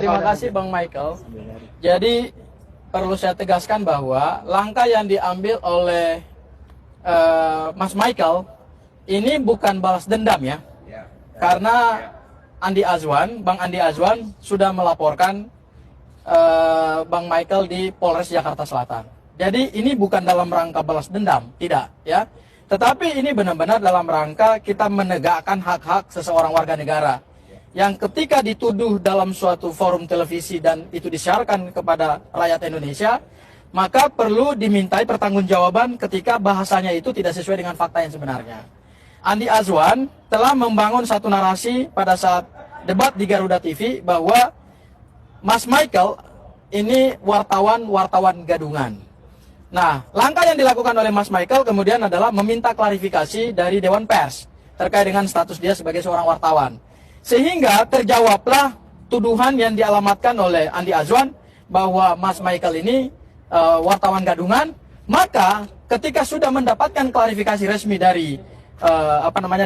Terima kasih Bang Michael. Jadi perlu saya tegaskan bahwa langkah yang diambil oleh Mas Michael ini bukan balas dendam ya. Karena Bang Andi Azwan sudah melaporkan Bang Michael di Polres Jakarta Selatan. Jadi ini bukan dalam rangka balas dendam, tidak ya. Tetapi ini benar-benar dalam rangka kita menegakkan hak-hak seseorang warga negara yang ketika dituduh dalam suatu forum televisi dan itu disiarkan kepada rakyat Indonesia, maka perlu dimintai pertanggungjawaban ketika bahasanya itu tidak sesuai dengan fakta yang sebenarnya. Andi Azwan telah membangun satu narasi pada saat debat di Garuda TV bahwa Mas Michael ini wartawan gadungan. Nah, langkah yang dilakukan oleh Mas Michael kemudian adalah meminta klarifikasi dari Dewan Pers terkait dengan status dia sebagai seorang wartawan. Sehingga terjawablah tuduhan yang dialamatkan oleh Andi Azwan bahwa Mas Michael ini wartawan gadungan. Maka ketika sudah mendapatkan klarifikasi resmi dari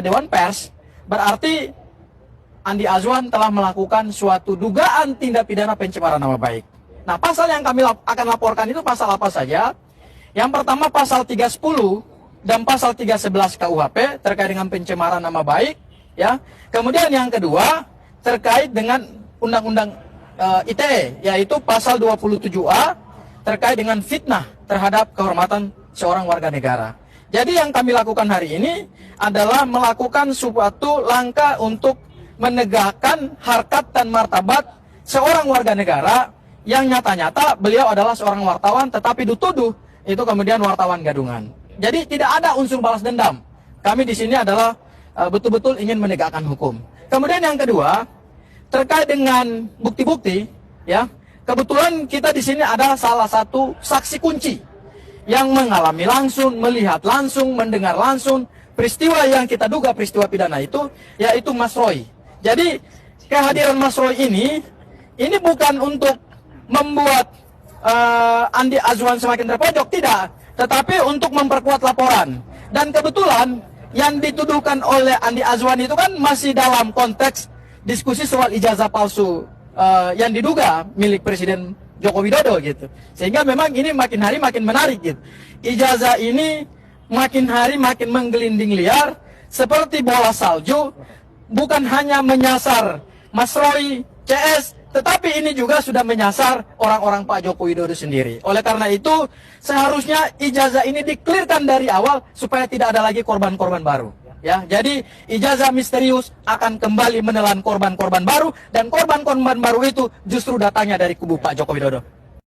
Dewan Pers, berarti Andi Azwan telah melakukan suatu dugaan tindak pidana pencemaran nama baik. Nah, pasal yang kami akan laporkan itu pasal apa saja? Yang pertama pasal 310 dan pasal 311 KUHP terkait dengan pencemaran nama baik, ya. Kemudian yang kedua terkait dengan Undang-Undang ITE, yaitu pasal 27A terkait dengan fitnah terhadap kehormatan seorang warga negara. Jadi yang kami lakukan hari ini adalah melakukan suatu langkah untuk menegakkan harkat dan martabat seorang warga negara yang nyata-nyata beliau adalah seorang wartawan tetapi dituduh itu kemudian wartawan gadungan. Jadi tidak ada unsur balas dendam. Kami di sini adalah betul-betul ingin menegakkan hukum. Kemudian yang kedua terkait dengan bukti-bukti, ya. Kebetulan kita di sini ada salah satu saksi kunci yang mengalami langsung, melihat langsung, mendengar langsung peristiwa yang kita duga peristiwa pidana itu, yaitu Mas Roy. Jadi kehadiran Mas Roy ini bukan untuk membuat Andi Azwan semakin terpojok, tidak, tetapi untuk memperkuat laporan. Dan kebetulan yang dituduhkan oleh Andi Azwan itu kan masih dalam konteks diskusi soal ijazah palsu yang diduga milik Presiden Joko Widodo gitu. Sehingga memang ini makin hari makin menarik gitu. Ijazah ini makin hari makin menggelinding liar seperti bola salju, bukan hanya menyasar Mas Roy, CS, tetapi ini juga sudah menyasar orang-orang Pak Joko Widodo sendiri. Oleh karena itu, seharusnya ijazah ini diklirkan dari awal supaya tidak ada lagi korban-korban baru. Ya, jadi ijazah misterius akan kembali menelan korban-korban baru dan korban-korban baru itu justru datangnya dari kubu Pak Joko Widodo.